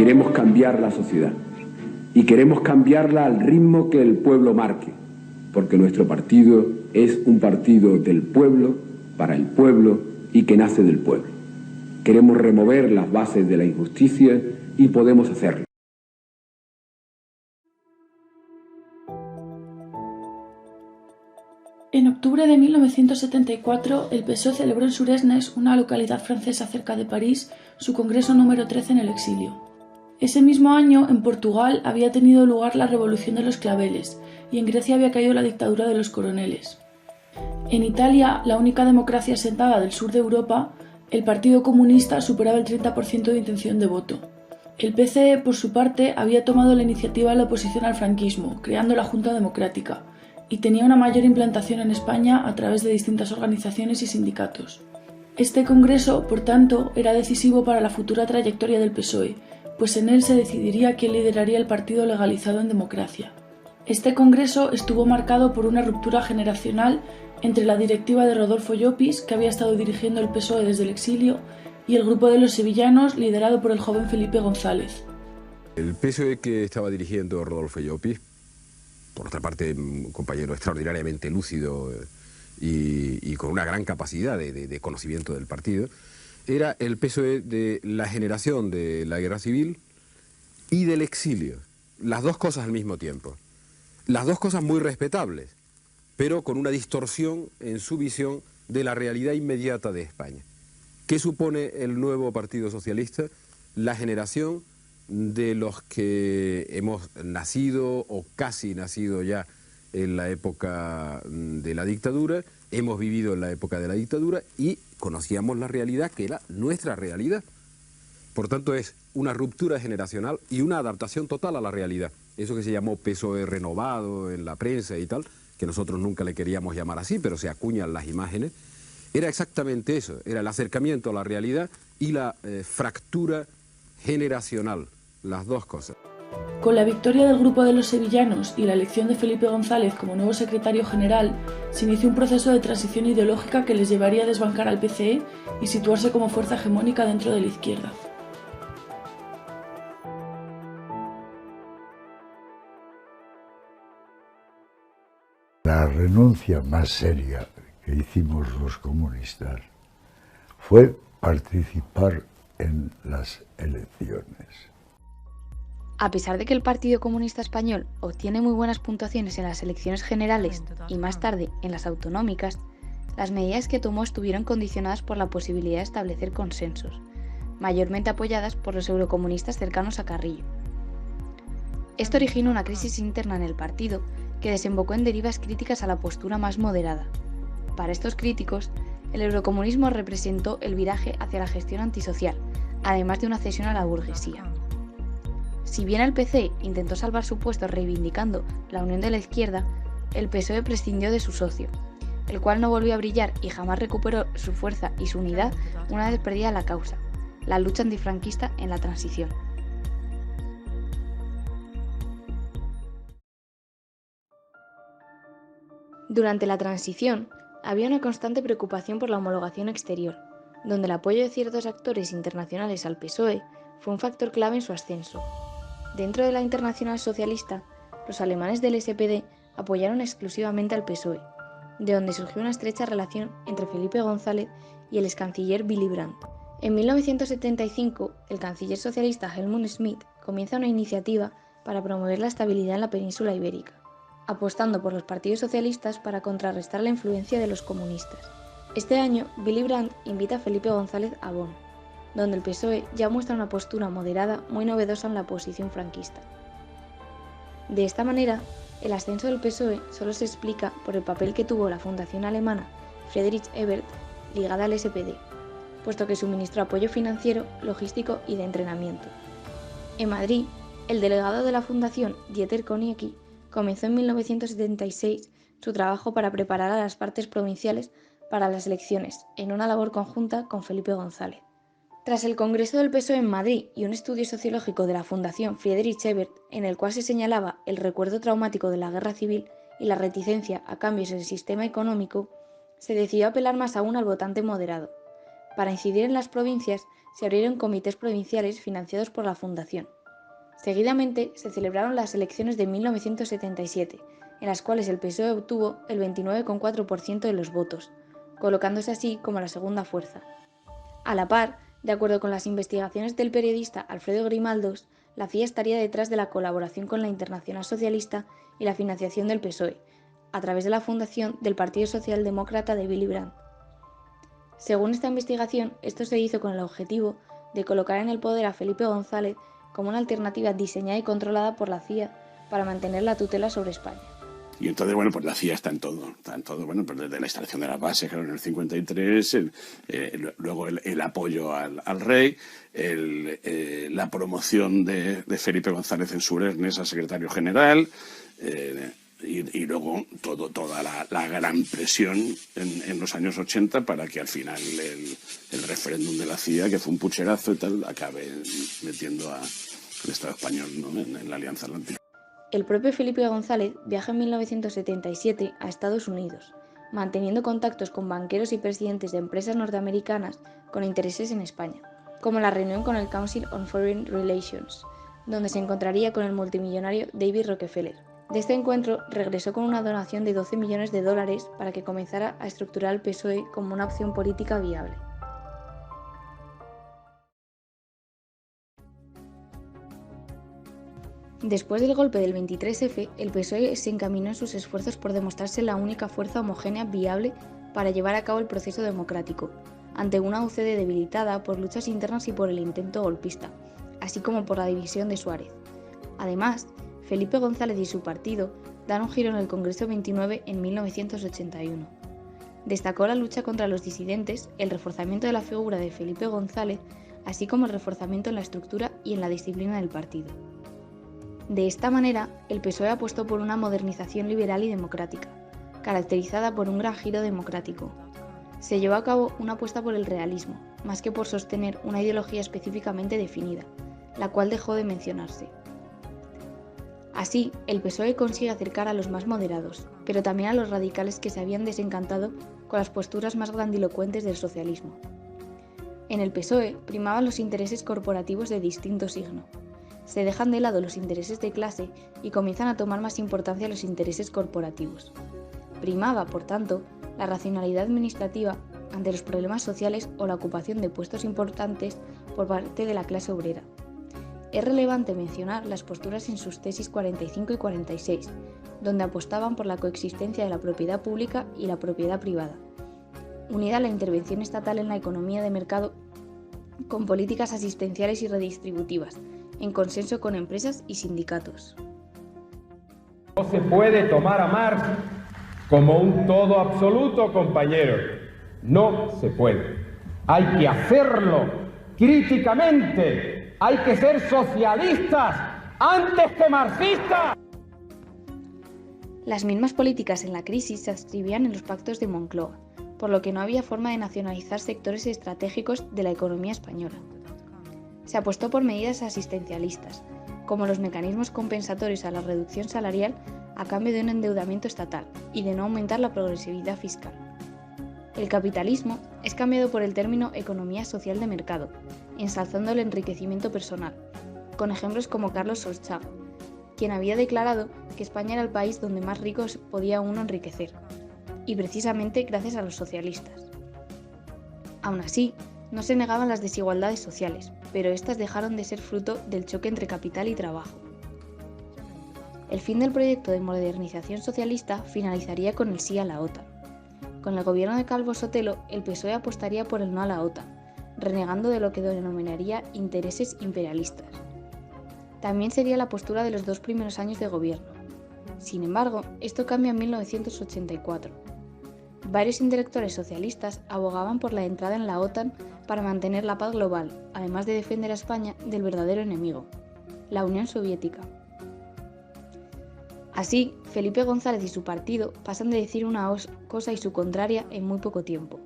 queremos cambiar la sociedad. Y queremos cambiarla al ritmo que el pueblo marque, porque nuestro partido es un partido del pueblo, para el pueblo y que nace del pueblo. Queremos remover las bases de la injusticia y podemos hacerlo. En octubre de 1974, el PSOE celebró en Suresnes, una localidad francesa cerca de París, su congreso número 13 en el exilio. Ese mismo año, en Portugal, había tenido lugar la Revolución de los Claveles, y en Grecia había caído la dictadura de los coroneles. En Italia, la única democracia asentada del sur de Europa, el Partido Comunista superaba el 30% de intención de voto. El PCE, por su parte, había tomado la iniciativa en la oposición al franquismo, creando la Junta Democrática, y tenía una mayor implantación en España a través de distintas organizaciones y sindicatos. Este congreso, por tanto, era decisivo para la futura trayectoria del PSOE, pues en él se decidiría quién lideraría el partido legalizado en democracia. Este congreso estuvo marcado por una ruptura generacional entre la directiva de Rodolfo Llopis, que había estado dirigiendo el PSOE desde el exilio, y el grupo de los sevillanos, liderado por el joven Felipe González. El PSOE que estaba dirigiendo Rodolfo Llopis, por otra parte un compañero extraordinariamente lúcido y con una gran capacidad de conocimiento del partido, era el PSOE de la generación de la guerra civil y del exilio. Las dos cosas al mismo tiempo. Las dos cosas muy respetables, pero con una distorsión en su visión de la realidad inmediata de España. ¿Qué supone el nuevo Partido Socialista? La generación de los que hemos nacido o casi nacido ya en la época de la dictadura, hemos vivido en la época de la dictadura y conocíamos la realidad que era nuestra realidad. Por tanto, es una ruptura generacional y una adaptación total a la realidad. Eso que se llamó PSOE renovado en la prensa y tal, que nosotros nunca le queríamos llamar así, pero se acuñan las imágenes, era exactamente eso, era el acercamiento a la realidad y la fractura generacional, las dos cosas. Con la victoria del grupo de los sevillanos y la elección de Felipe González como nuevo secretario general, se inició un proceso de transición ideológica que les llevaría a desbancar al PCE y situarse como fuerza hegemónica dentro de la izquierda. La renuncia más seria que hicimos los comunistas fue participar en las elecciones. A pesar de que el Partido Comunista Español obtiene muy buenas puntuaciones en las elecciones generales y más tarde en las autonómicas, las medidas que tomó estuvieron condicionadas por la posibilidad de establecer consensos, mayormente apoyadas por los eurocomunistas cercanos a Carrillo. Esto originó una crisis interna en el partido que desembocó en derivas críticas a la postura más moderada. Para estos críticos, el eurocomunismo representó el viraje hacia la gestión antisocial, además de una cesión a la burguesía. Si bien el PC intentó salvar su puesto reivindicando la unión de la izquierda, el PSOE prescindió de su socio, el cual no volvió a brillar y jamás recuperó su fuerza y su unidad una vez perdida la causa, la lucha antifranquista en la transición. Durante la transición, había una constante preocupación por la homologación exterior, donde el apoyo de ciertos actores internacionales al PSOE fue un factor clave en su ascenso. Dentro de la Internacional Socialista, los alemanes del SPD apoyaron exclusivamente al PSOE, de donde surgió una estrecha relación entre Felipe González y el excanciller Willy Brandt. En 1975, el canciller socialista Helmut Schmidt comienza una iniciativa para promover la estabilidad en la península ibérica, apostando por los partidos socialistas para contrarrestar la influencia de los comunistas. Este año, Willy Brandt invita a Felipe González a Bonn, donde el PSOE ya muestra una postura moderada muy novedosa en la oposición franquista. De esta manera, el ascenso del PSOE solo se explica por el papel que tuvo la fundación alemana Friedrich Ebert ligada al SPD, puesto que suministró apoyo financiero, logístico y de entrenamiento. En Madrid, el delegado de la fundación, Dieter Koniecki, comenzó en 1976 su trabajo para preparar a las partes provinciales para las elecciones, en una labor conjunta con Felipe González. Tras el Congreso del PSOE en Madrid y un estudio sociológico de la Fundación Friedrich Ebert, en el cual se señalaba el recuerdo traumático de la guerra civil y la reticencia a cambios en el sistema económico, se decidió apelar más aún al votante moderado. Para incidir en las provincias, se abrieron comités provinciales financiados por la Fundación. Seguidamente se celebraron las elecciones de 1977, en las cuales el PSOE obtuvo el 29,4% de los votos, colocándose así como la segunda fuerza. A la par, de acuerdo con las investigaciones del periodista Alfredo Grimaldos, la CIA estaría detrás de la colaboración con la Internacional Socialista y la financiación del PSOE, a través de la fundación del Partido Socialdemócrata de Willy Brandt. Según esta investigación, esto se hizo con el objetivo de colocar en el poder a Felipe González como una alternativa diseñada y controlada por la CIA para mantener la tutela sobre España. Y entonces, bueno, pues la CIA está en todo, bueno, pues desde la instalación de las bases, claro, en el 53, luego el apoyo al rey, la promoción de Felipe González en Suresnes a secretario general, y luego toda la gran presión en los años 80 para que al final el referéndum de la CIA, que fue un pucherazo y tal, acabe metiendo al Estado español, ¿no?, en la Alianza Atlántica. El propio Felipe González viaja en 1977 a Estados Unidos, manteniendo contactos con banqueros y presidentes de empresas norteamericanas con intereses en España, como la reunión con el Council on Foreign Relations, donde se encontraría con el multimillonario David Rockefeller. De este encuentro regresó con una donación de $12 millones para que comenzara a estructurar el PSOE como una opción política viable. Después del golpe del 23F, el PSOE se encaminó en sus esfuerzos por demostrarse la única fuerza homogénea viable para llevar a cabo el proceso democrático, ante una UCD debilitada por luchas internas y por el intento golpista, así como por la división de Suárez. Además, Felipe González y su partido dan un giro en el Congreso 29 en 1981. Destacó la lucha contra los disidentes, el reforzamiento de la figura de Felipe González, así como el reforzamiento en la estructura y en la disciplina del partido. De esta manera, el PSOE apostó por una modernización liberal y democrática, caracterizada por un gran giro democrático. Se llevó a cabo una apuesta por el realismo, más que por sostener una ideología específicamente definida, la cual dejó de mencionarse. Así, el PSOE consigue acercar a los más moderados, pero también a los radicales que se habían desencantado con las posturas más grandilocuentes del socialismo. En el PSOE primaban los intereses corporativos de distinto signo. Se dejan de lado los intereses de clase y comienzan a tomar más importancia los intereses corporativos. Primaba, por tanto, la racionalidad administrativa ante los problemas sociales o la ocupación de puestos importantes por parte de la clase obrera. Es relevante mencionar las posturas en sus tesis 45 y 46, donde apostaban por la coexistencia de la propiedad pública y la propiedad privada, unida a la intervención estatal en la economía de mercado con políticas asistenciales y redistributivas, en consenso con empresas y sindicatos. No se puede tomar a Marx como un todo absoluto, compañeros. No se puede. Hay que hacerlo críticamente. Hay que ser socialistas antes que marxistas. Las mismas políticas en la crisis se adscribían en los pactos de Moncloa, por lo que no había forma de nacionalizar sectores estratégicos de la economía española. Se apostó por medidas asistencialistas, como los mecanismos compensatorios a la reducción salarial a cambio de un endeudamiento estatal y de no aumentar la progresividad fiscal. El capitalismo es cambiado por el término economía social de mercado, ensalzando el enriquecimiento personal, con ejemplos como Carlos Solchaga, quien había declarado que España era el país donde más ricos podía uno enriquecer, y precisamente gracias a los socialistas. Aún así, no se negaban las desigualdades sociales, pero estas dejaron de ser fruto del choque entre capital y trabajo. El fin del proyecto de modernización socialista finalizaría con el sí a la OTAN. Con el gobierno de Calvo Sotelo, el PSOE apostaría por el no a la OTAN, renegando de lo que denominaría intereses imperialistas. También sería la postura de los 2 primeros años de gobierno. Sin embargo, esto cambia en 1984. Varios intelectuales socialistas abogaban por la entrada en la OTAN para mantener la paz global, además de defender a España del verdadero enemigo, la Unión Soviética. Así, Felipe González y su partido pasan de decir una cosa y su contraria en muy poco tiempo.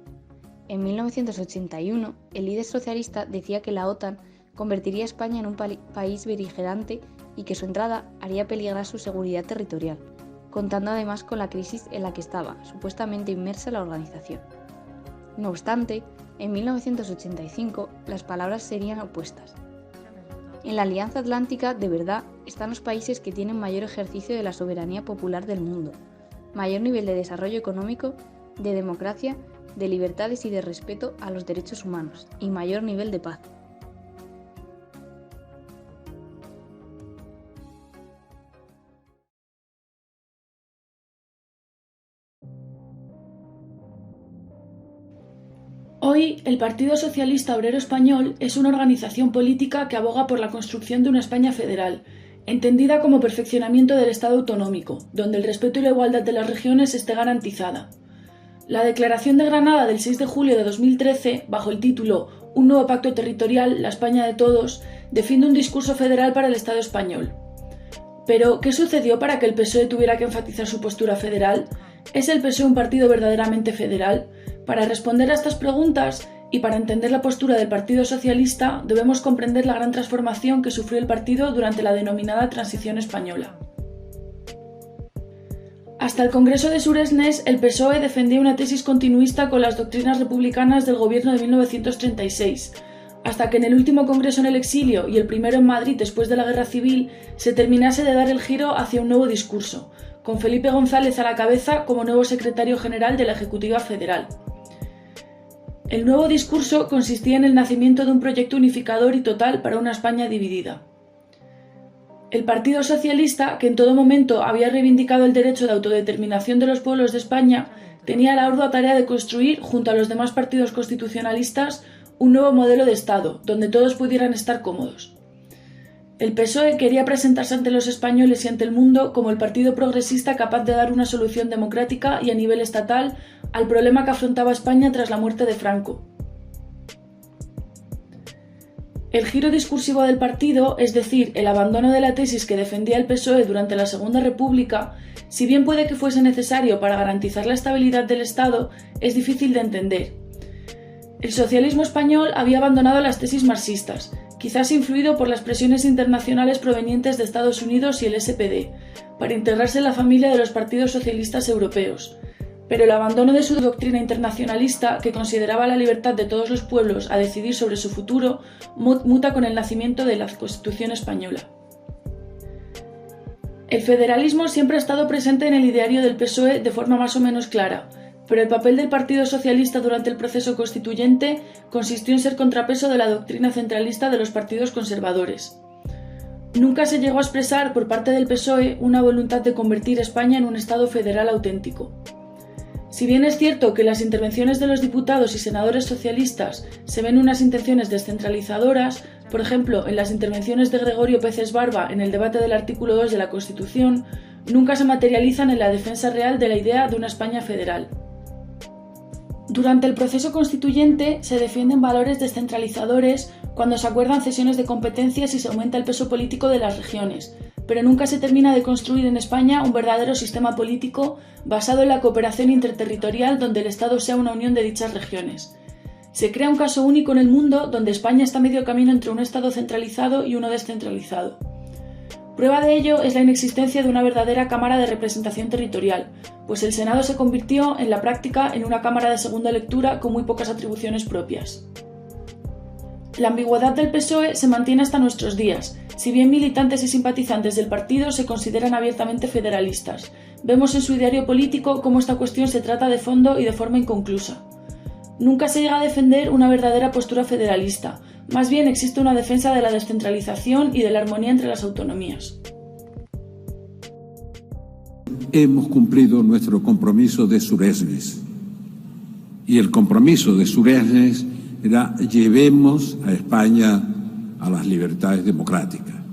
En 1981, el líder socialista decía que la OTAN convertiría a España en un país beligerante y que su entrada haría peligrar su seguridad territorial, contando además con la crisis en la que estaba supuestamente inmersa la organización. No obstante, En 1985, las palabras serían opuestas. En la Alianza Atlántica, de verdad, están los países que tienen mayor ejercicio de la soberanía popular del mundo, mayor nivel de desarrollo económico, de democracia, de libertades y de respeto a los derechos humanos, y mayor nivel de paz. Hoy, el Partido Socialista Obrero Español es una organización política que aboga por la construcción de una España federal, entendida como perfeccionamiento del Estado autonómico, donde el respeto y la igualdad de las regiones esté garantizada. La Declaración de Granada del 6 de julio de 2013, bajo el título Un nuevo pacto territorial, la España de todos, defiende un discurso federal para el Estado español. Pero, ¿qué sucedió para que el PSOE tuviera que enfatizar su postura federal? ¿Es el PSOE un partido verdaderamente federal? Para responder a estas preguntas y para entender la postura del Partido Socialista, debemos comprender la gran transformación que sufrió el partido durante la denominada Transición Española. Hasta el Congreso de Suresnes, el PSOE defendía una tesis continuista con las doctrinas republicanas del gobierno de 1936, hasta que en el último Congreso en el exilio y el primero en Madrid después de la Guerra Civil se terminase de dar el giro hacia un nuevo discurso, con Felipe González a la cabeza como nuevo secretario general de la Ejecutiva Federal. El nuevo discurso consistía en el nacimiento de un proyecto unificador y total para una España dividida. El Partido Socialista, que en todo momento había reivindicado el derecho de autodeterminación de los pueblos de España, tenía la ardua tarea de construir, junto a los demás partidos constitucionalistas, un nuevo modelo de Estado, donde todos pudieran estar cómodos. El PSOE quería presentarse ante los españoles y ante el mundo como el partido progresista capaz de dar una solución democrática y a nivel estatal al problema que afrontaba España tras la muerte de Franco. El giro discursivo del partido, es decir, el abandono de la tesis que defendía el PSOE durante la Segunda República, si bien puede que fuese necesario para garantizar la estabilidad del Estado, es difícil de entender. El socialismo español había abandonado las tesis marxistas, quizás influido por las presiones internacionales provenientes de Estados Unidos y el SPD, para integrarse en la familia de los partidos socialistas europeos. Pero el abandono de su doctrina internacionalista, que consideraba la libertad de todos los pueblos a decidir sobre su futuro, muta con el nacimiento de la Constitución española. El federalismo siempre ha estado presente en el ideario del PSOE de forma más o menos clara, pero el papel del Partido Socialista durante el proceso constituyente consistió en ser contrapeso de la doctrina centralista de los partidos conservadores. Nunca se llegó a expresar por parte del PSOE una voluntad de convertir España en un Estado federal auténtico. Si bien es cierto que en las intervenciones de los diputados y senadores socialistas se ven unas intenciones descentralizadoras, por ejemplo, en las intervenciones de Gregorio Peces Barba en el debate del artículo 2 de la Constitución, nunca se materializan en la defensa real de la idea de una España federal. Durante el proceso constituyente se defienden valores descentralizadores cuando se acuerdan cesiones de competencias y se aumenta el peso político de las regiones, pero nunca se termina de construir en España un verdadero sistema político basado en la cooperación interterritorial donde el Estado sea una unión de dichas regiones. Se crea un caso único en el mundo donde España está a medio camino entre un Estado centralizado y uno descentralizado. Prueba de ello es la inexistencia de una verdadera Cámara de Representación Territorial, pues el Senado se convirtió en la práctica en una Cámara de segunda lectura con muy pocas atribuciones propias. La ambigüedad del PSOE se mantiene hasta nuestros días. Si bien militantes y simpatizantes del partido se consideran abiertamente federalistas, vemos en su ideario político cómo esta cuestión se trata de fondo y de forma inconclusa. Nunca se llega a defender una verdadera postura federalista, más bien existe una defensa de la descentralización y de la armonía entre las autonomías. Hemos cumplido nuestro compromiso de Suresnes. Y el compromiso de Suresnes era llevemos a España a las libertades democráticas.